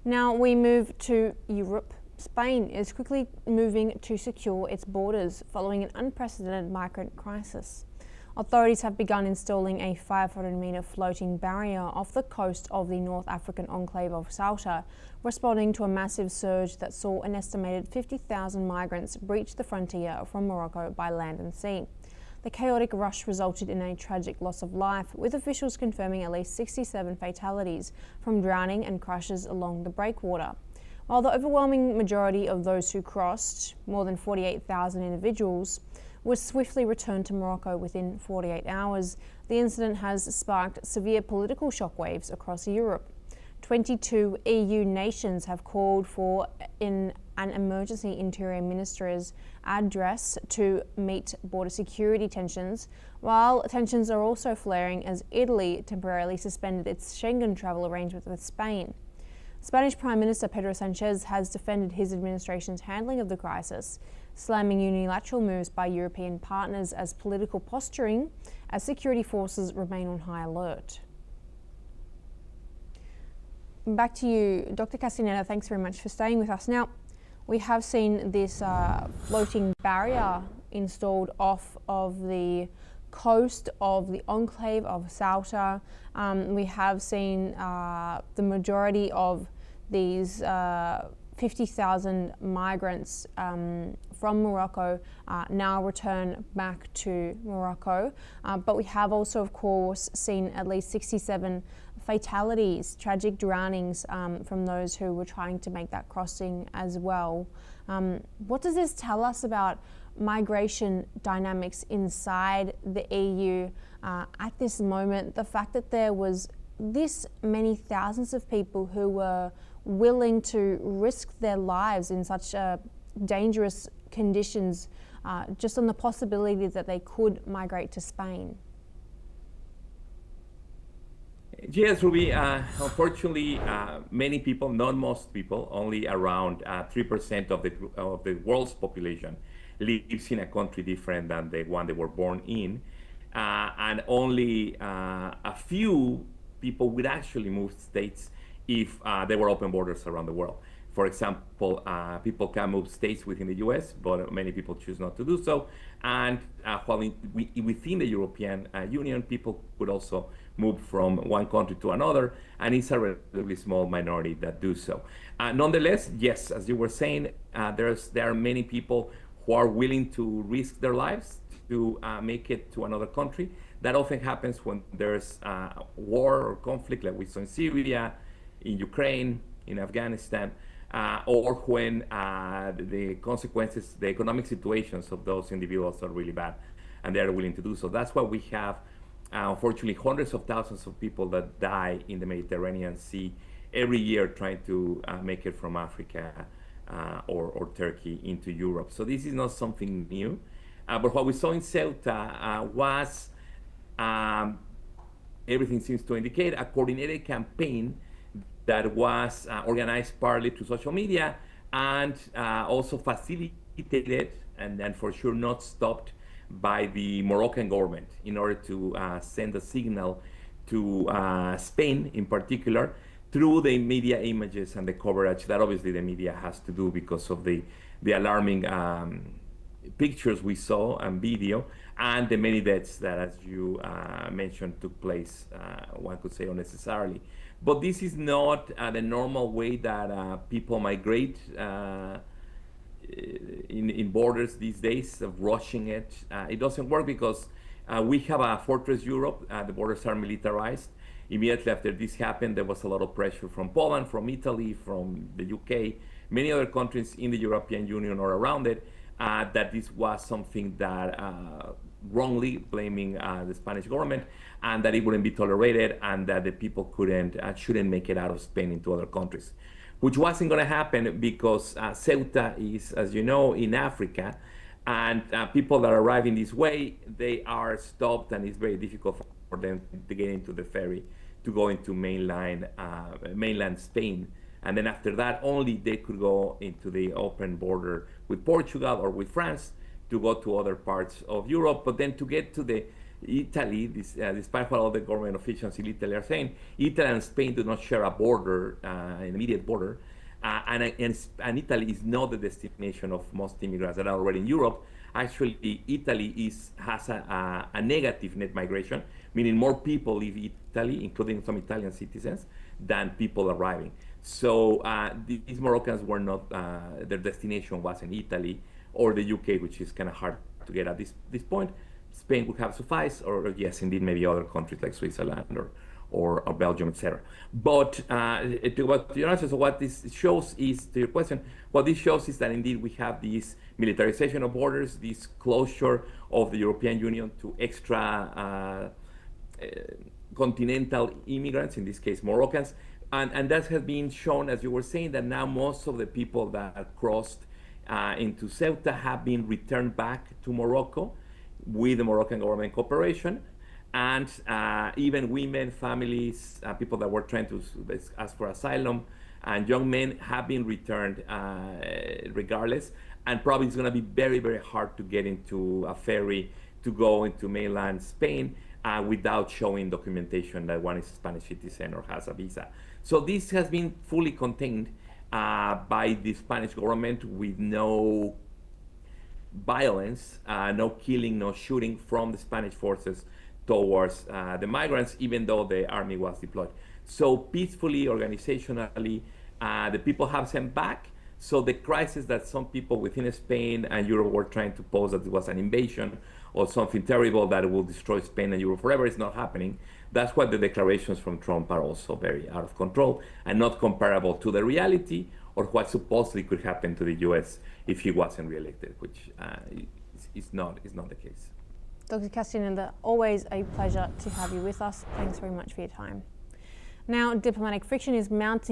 Now we move to Europe. Spain is quickly moving to secure its borders following an unprecedented migrant crisis. Authorities have begun installing a 500-metre floating barrier off the coast of the North African enclave of Ceuta, responding to a massive surge that saw an estimated 50,000 migrants breach the frontier from Morocco by land and sea. The chaotic rush resulted in a tragic loss of life, with officials confirming at least 67 fatalities from drowning and crashes along the breakwater. While the overwhelming majority of those who crossed, more than 48,000 individuals, was swiftly returned to Morocco within 48 hours, the incident has sparked severe political shockwaves across Europe. 22 EU nations have called for an emergency interior minister's address to meet border security tensions, while tensions are also flaring as Italy temporarily suspended its Schengen travel arrangement with Spain. Spanish Prime Minister Pedro Sanchez has defended his administration's handling of the crisis, slamming unilateral moves by European partners as political posturing as security forces remain on high alert. Back to you, Dr. Castaneda, thanks very much for staying with us. Now, we have seen this floating barrier installed off of the coast of the enclave of Ceuta. We have seen the majority of these 50,000 migrants from Morocco now return back to Morocco. But we have also, of course, seen at least 67 fatalities, tragic drownings from those who were trying to make that crossing as well. What does this tell us about migration dynamics inside the EU at this moment? The fact that there was this many thousands of people who were willing to risk their lives in such dangerous conditions just on the possibility that they could migrate to Spain. Yes, Ruby. Unfortunately, many people, not most people, only around 3% of the world's population lives in a country different than the one they were born in, and only a few people would actually move states if there were open borders around the world. For example, people can move states within the US, but many people choose not to do so. And while within the European Union, people could also move from one country to another, and it's a relatively small minority that do so. Nonetheless, yes, as you were saying, there are many people who are willing to risk their lives to make it to another country. That often happens when there's war or conflict, like we saw in Syria, in Ukraine, in Afghanistan, or when the consequences, the economic situations of those individuals are really bad, and they are willing to do so. That's why we have, unfortunately, hundreds of thousands of people that die in the Mediterranean Sea every year trying to make it from Africa or Turkey into Europe. So this is not something new. But what we saw in Ceuta was, everything seems to indicate, a coordinated campaign that was organized partly through social media and also facilitated and then for sure not stopped by the Moroccan government in order to send a signal to Spain in particular through the media images and the coverage that obviously the media has to do because of the alarming pictures we saw and video and the many deaths that, as you mentioned, took place, one could say unnecessarily. But this is not the normal way that people migrate in borders these days, of rushing it. It doesn't work because we have a fortress Europe. The borders are militarized. Immediately after this happened, there was a lot of pressure from Poland, from Italy, from the UK, many other countries in the European Union or around it, that this was something that wrongly blaming the Spanish government, and that it wouldn't be tolerated, and that the people shouldn't make it out of Spain into other countries, which wasn't going to happen because Ceuta is, as you know, in Africa, and people that arrive in this way, they are stopped, and it's very difficult for them to get into the ferry to go into mainland Spain. And then after that, only they could go into the open border with Portugal or with France to go to other parts of Europe. But then to get to Italy, despite what all the government officials in Italy are saying, Italy and Spain do not share a border, an immediate border, and Italy is not the destination of most immigrants that are already in Europe. Actually, Italy has a negative net migration, meaning more people leave Italy, including some Italian citizens, than people arriving. So these Moroccans were not, their destination wasn't Italy or the UK, which is kind of hard to get at this point. Spain would have sufficed, or yes, indeed, maybe other countries like Switzerland or Belgium, etc. But to your answer, so what this shows is, to your question, what this shows is that indeed we have this militarization of borders, this closure of the European Union to extra continental immigrants, in this case Moroccans, and that has been shown, as you were saying, that now most of the people that crossed into Ceuta have been returned back to Morocco with the Moroccan government cooperation, and even women, families, people that were trying to ask for asylum, and young men have been returned regardless, and probably it's going to be very, very hard to get into a ferry to go into mainland Spain without showing documentation that one is a Spanish citizen or has a visa. So this has been fully contained by the Spanish government with no violence, no killing, no shooting from the Spanish forces towards the migrants, even though the army was deployed. So peacefully, organizationally, the people have sent back. So the crisis that some people within Spain and Europe were trying to pose that it was an invasion or something terrible that will destroy Spain and Europe forever is not happening. That's why the declarations from Trump are also very out of control and not comparable to the reality or what supposedly could happen to the US if he wasn't reelected, which is not the case. Dr. Castaneda, always a pleasure to have you with us. Thanks very much for your time. Now, diplomatic friction is mounting